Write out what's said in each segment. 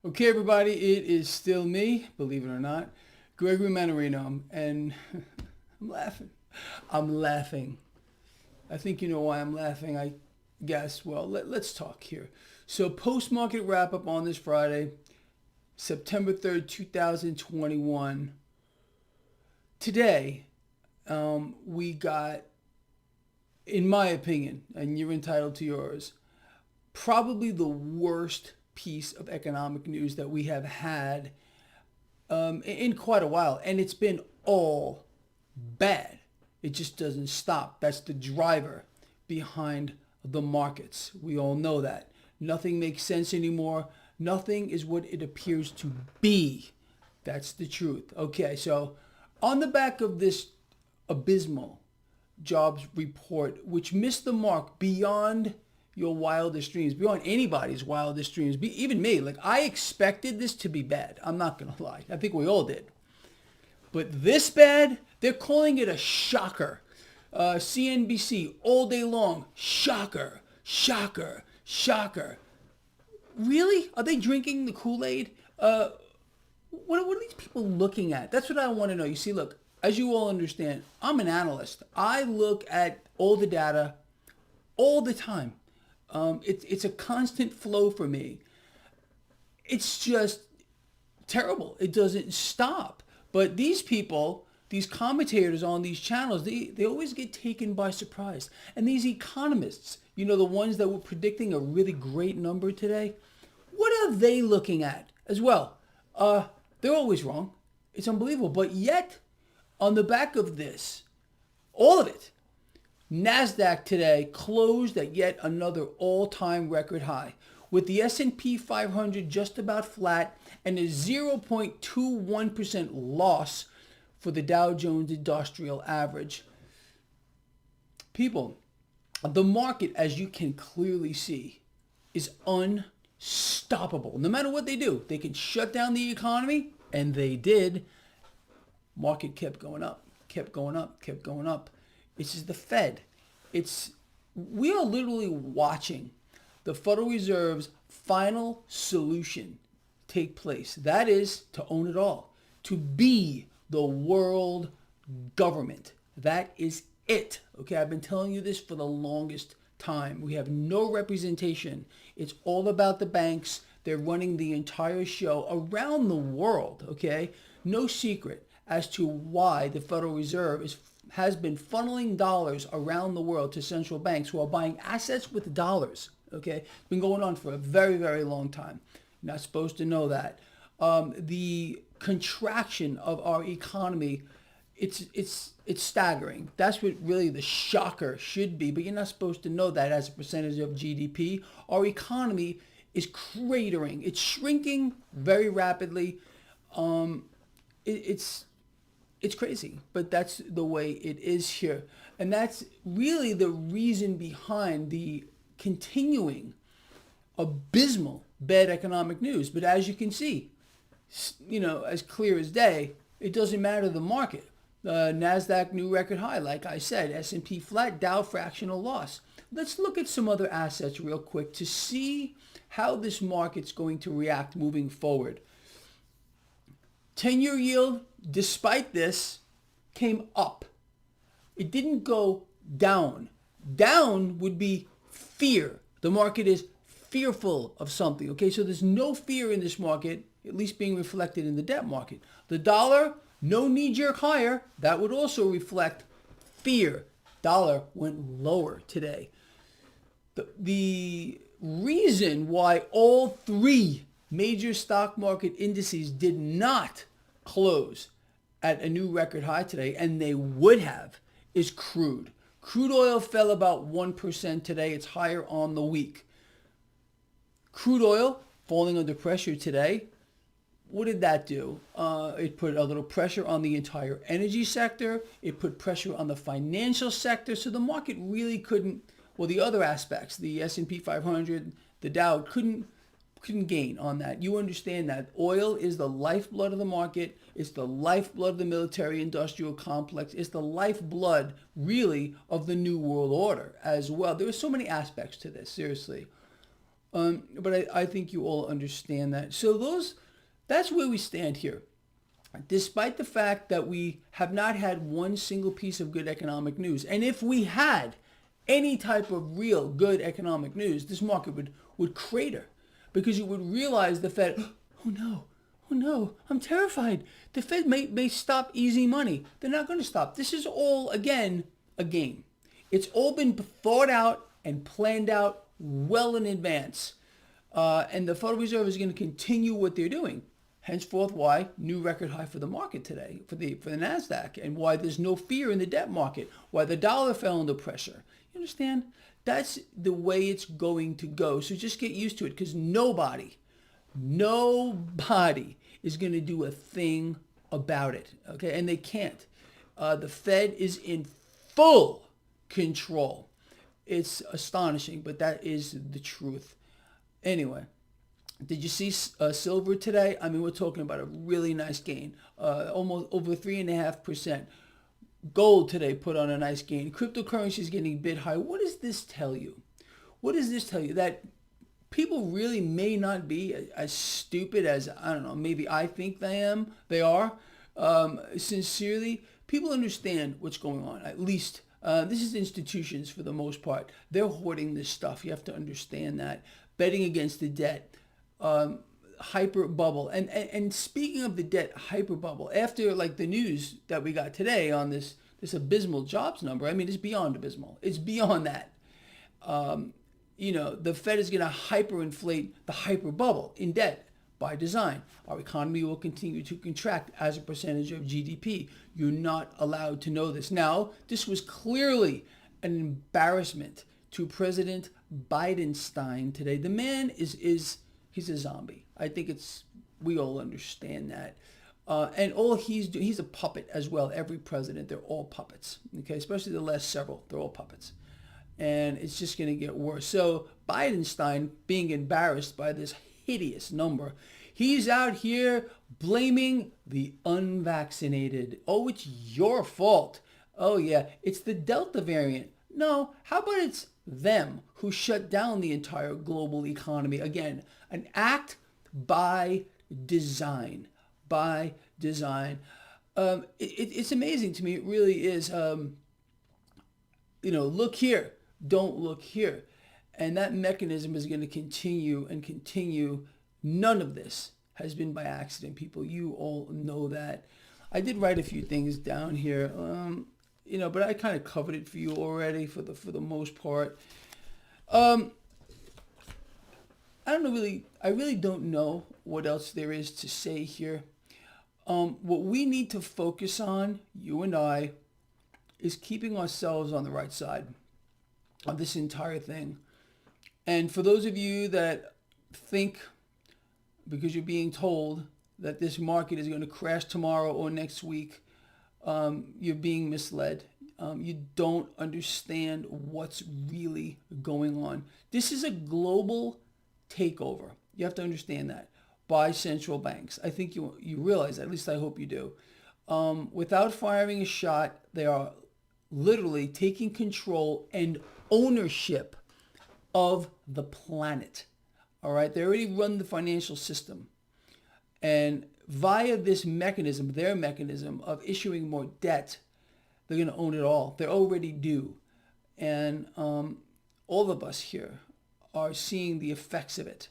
Okay, everybody, it is still me, believe it or not, Gregory Mannarino, and I'm laughing. I'm laughing. I think you know why I'm laughing, I guess. Well, let's talk here. So, post market wrap up on this Friday, September 3rd, 2021. Today, we got, in my opinion, and you're entitled to yours, probably the worst piece of economic news that we have had in quite a while. And it's been all bad. It just doesn't stop. That's the driver behind the markets. We all know that. Nothing makes sense anymore. Nothing is what it appears to be. That's the truth. Okay, so on the back of this abysmal jobs report, which missed the mark beyond your wildest dreams, beyond anybody's wildest dreams, even me. Like, I expected this to be bad. I'm not going to lie. I think we all did. But this bad, they're calling it a shocker. CNBC all day long, shocker, shocker, shocker. Really? Are they drinking the Kool-Aid? What are these people looking at? That's what I want to know. You see, look, as you all understand, I'm an analyst. I look at all the data all the time. It's a constant flow for me. It's just terrible. It doesn't stop. But these people, these commentators on these channels, they always get taken by surprise. And these economists, you know, the ones that were predicting a really great number today, what are they looking at as well? They're always wrong. It's unbelievable. But yet, on the back of this, all of it, NASDAQ today closed at yet another all-time record high, with the S&P 500 just about flat and a 0.21% loss for the Dow Jones Industrial Average. People, the market, as you can clearly see, is unstoppable. No matter what they do, they can shut down the economy, and they did. Market kept going up, kept going up, kept going up. This is the Fed. We are literally watching the Federal Reserve's final solution take place. That is to own it all, to be the world government. That is it. Okay, I've been telling you this for the longest time. We have no representation. It's all about the banks. They're running the entire show around the world. Okay, no secret as to why the Federal Reserve has been funneling dollars around the world to central banks who are buying assets with dollars. Okay, it's been going on for a very, very long time. You're not supposed to know that. The contraction of our economy, it's staggering. That's what really the shocker should be. But you're not supposed to know that as a percentage of GDP. Our economy is cratering. It's shrinking very rapidly. It's crazy, but that's the way it is here. And that's really the reason behind the continuing abysmal bad economic news. But as you can see, you know, as clear as day, it doesn't matter the market. NASDAQ new record high, like I said, S&P flat, Dow fractional loss. Let's look at some other assets real quick to see how this market's going to react moving forward. 10-year yield, despite this, came up. It didn't go down. Down would be fear. The market is fearful of something. Okay, so there's no fear in this market, at least being reflected in the debt market. The dollar, no knee-jerk higher. That would also reflect fear. Dollar went lower today. The reason why all three major stock market indices did not close at a new record high today, and they would have, is crude. Crude oil fell about 1% today. It's higher on the week. Crude oil falling under pressure today. What did that do? It put a little pressure on the entire energy sector. It put pressure on the financial sector. So the market really couldn't, well, the other aspects, the S&P 500, the Dow, couldn't gain on that. You understand that oil is the lifeblood of the market. It's the lifeblood of the military industrial complex. It's the lifeblood, really, of the New World Order as well. There are so many aspects to this, seriously. But I think you all understand that. So that's where we stand here. Despite the fact that we have not had one single piece of good economic news. And if we had any type of real good economic news, this market would crater because you would realize the Fed, oh no, oh no, I'm terrified. The Fed may stop easy money. They're not going to stop. This is all, again, a game. It's all been thought out and planned out well in advance. And the Federal Reserve is going to continue what they're doing. Henceforth, why new record high for the market today, for the Nasdaq, and why there's no fear in the debt market, why the dollar fell under pressure. You understand? That's the way it's going to go. So just get used to it, because nobody is going to do a thing about it. Okay, and they can't. The Fed is in full control. It's astonishing, but that is the truth. Anyway. Did you see silver today? I mean, we're talking about a really nice gain, almost over 3.5%. Gold today put on a nice gain. Cryptocurrency is getting a bit high. What does this tell you? What does this tell you? That people really may not be as stupid as, I don't know, maybe I think they are. Sincerely, people understand what's going on. At least this is institutions for the most part. They're hoarding this stuff. You have to understand that. Betting against the debt. Hyper bubble. And speaking of the debt hyper bubble, after like the news that we got today on this abysmal jobs number, I mean, it's beyond abysmal. It's beyond that. The Fed is going to hyperinflate the hyper bubble in debt by design. Our economy will continue to contract as a percentage of GDP. You're not allowed to know this. Now, this was clearly an embarrassment to President Bidenstein today. The man he's a zombie. I think we all understand that. And all he's doing, he's a puppet as well. Every president, they're all puppets. Okay, especially the last several, they're all puppets. And it's just going to get worse. So Bidenstein being embarrassed by this hideous number, he's out here blaming the unvaccinated. Oh, it's your fault. Oh yeah, it's the Delta variant. No, how about it's them who shut down the entire global economy? Again, an act by design. By design. It's amazing to me. It really is. Look here. Don't look here. And that mechanism is going to continue and continue. None of this has been by accident, people. You all know that. I did write a few things down here. But I kind of covered it for you already for the most part. I really don't know what else there is to say here. What we need to focus on, you and I, is keeping ourselves on the right side of this entire thing. And for those of you that think, because you're being told that this market is going to crash tomorrow or next week, you're being misled. You don't understand what's really going on. This is a global takeover. You have to understand that, by central banks. I think you realize that. At least I hope you do. Without firing a shot, they are literally taking control and ownership of the planet. All right? They already run the financial system. And via this mechanism, their mechanism of issuing more debt, they're going to own it all. They already do. And all of us here are seeing the effects of it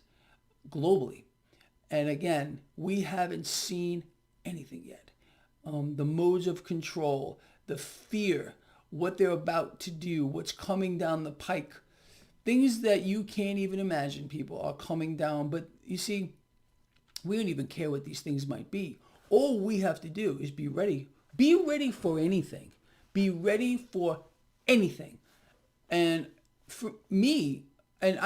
globally. And again, we haven't seen anything yet. The modes of control, the fear, what they're about to do, what's coming down the pike, things that you can't even imagine, people, are coming down. But you see, we don't even care what these things might be. All we have to do is be ready. Be ready for anything. Be ready for anything. And for me, and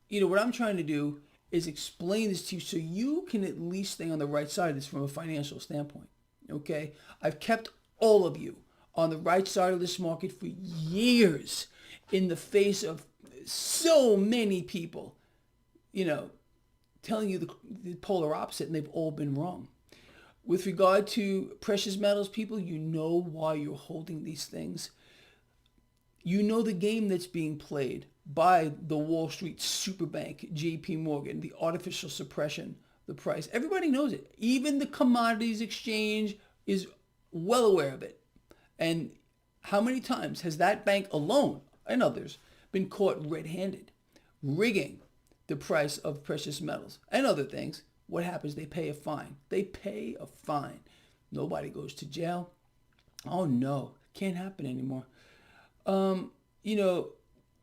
what I'm trying to do is explain this to you so you can at least stay on the right side of this from a financial standpoint. Okay? I've kept all of you on the right side of this market for years in the face of so many people, telling you the polar opposite, and they've all been wrong. With regard to precious metals, people, you know why you're holding these things. You know the game that's being played by the Wall Street superbank, JP Morgan, the artificial suppression, the price. Everybody knows it. Even the commodities exchange is well aware of it. And how many times has that bank alone and others been caught red-handed, rigging the price of precious metals and other things? What happens? They pay a fine. They pay a fine. Nobody goes to jail. Oh no, can't happen anymore.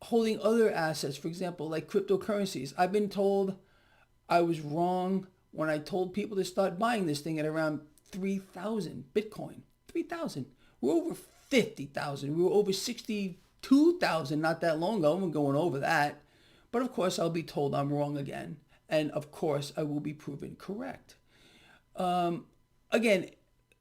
Holding other assets, for example, like cryptocurrencies. I've been told I was wrong when I told people to start buying this thing at around 3,000 Bitcoin. 3,000. We're over 50,000. We were over 62,000 not that long ago. I'm going over that. But of course, I'll be told I'm wrong again. And of course, I will be proven correct. Again,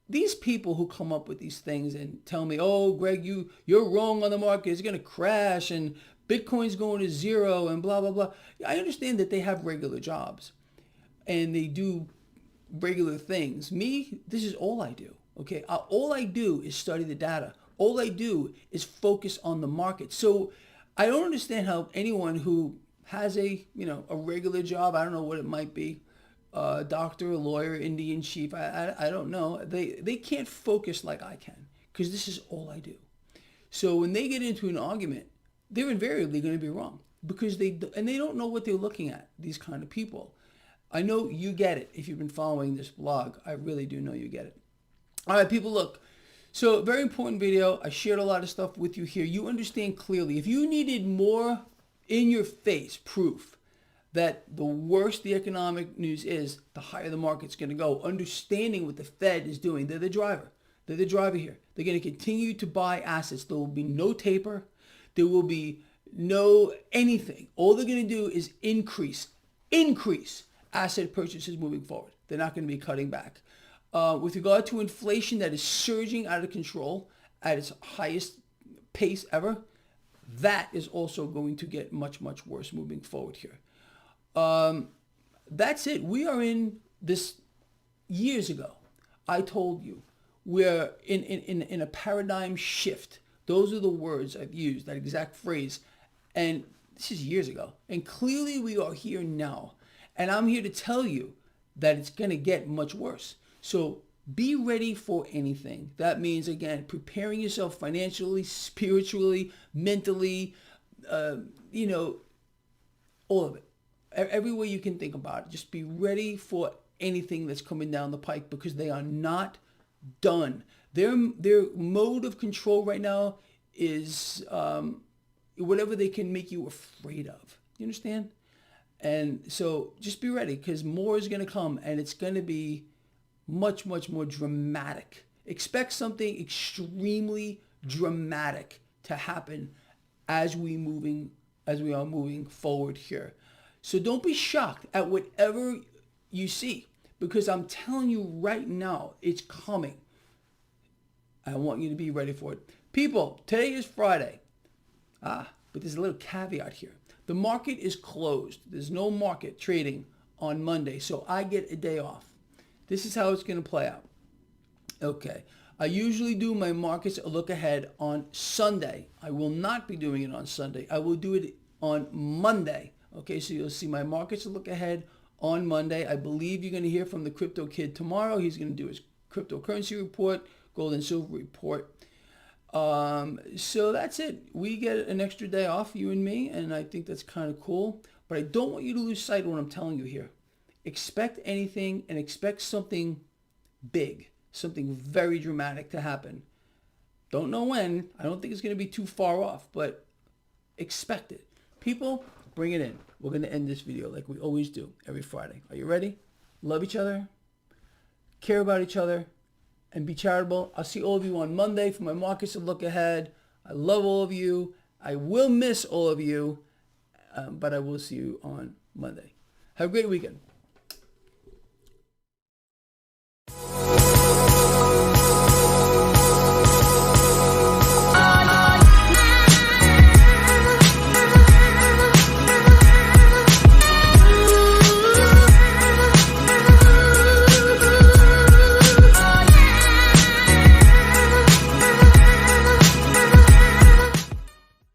these people who come up with these things and tell me, oh, Greg, you're wrong on the market. It's going to crash and Bitcoin's going to zero and blah, blah, blah. I understand that they have regular jobs and they do regular things. Me, this is all I do. Okay. All I do is study the data. All I do is focus on the market. So I don't understand how anyone who has a regular job, I don't know what it might be, doctor, a lawyer, Indian chief, I don't know. They can't focus like I can because this is all I do. So when they get into an argument, they're invariably going to be wrong because they don't know what they're looking at, these kind of people. I know you get it if you've been following this blog. I really do know you get it. All right, people, look. So very important video. I shared a lot of stuff with you here. You understand clearly. If you needed more in your face proof that the worse the economic news is, the higher the market's going to go. Understanding what the Fed is doing. They're the driver. They're the driver here. They're going to continue to buy assets. There will be no taper. There will be no anything. All they're going to do is increase asset purchases moving forward. They're not going to be cutting back. With regard to inflation that is surging out of control at its highest pace ever, that is also going to get much, much worse moving forward here. That's it. We are in this years ago. I told you we're in a paradigm shift. Those are the words I've used, that exact phrase. And this is years ago. And clearly we are here now. And I'm here to tell you that it's going to get much worse. So be ready for anything. That means, again, preparing yourself financially, spiritually, mentally, all of it. Every way you can think about it. Just be ready for anything that's coming down the pike because they are not done. Their mode of control right now is whatever they can make you afraid of. You understand? And so just be ready because more is going to come and it's going to be much, much more dramatic. Expect something extremely dramatic to happen as we are moving forward here. So don't be shocked at whatever you see because I'm telling you right now, it's coming. I want you to be ready for it. People, today is Friday. But there's a little caveat here. The market is closed. There's no market trading on Monday, so I get a day off. This is how it's going to play out. Okay. I usually do my markets look ahead on Sunday. I will not be doing it on Sunday. I will do it on Monday. Okay, so you'll see my markets look ahead on Monday. I believe you're going to hear from the crypto kid tomorrow. He's going to do his cryptocurrency report, gold and silver report. So that's it. We get an extra day off, you and me, and I think that's kind of cool. But I don't want you to lose sight of what I'm telling you here. Expect anything and expect something big, something very dramatic to happen. Don't know when. I don't think it's going to be too far off, but expect it. People, bring it in. We're going to end this video like we always do every Friday. Are you ready? Love each other, care about each other, and be charitable. I'll see all of you on Monday for my markets to look ahead. I love all of you. I will miss all of you, but I will see you on Monday. Have a great weekend.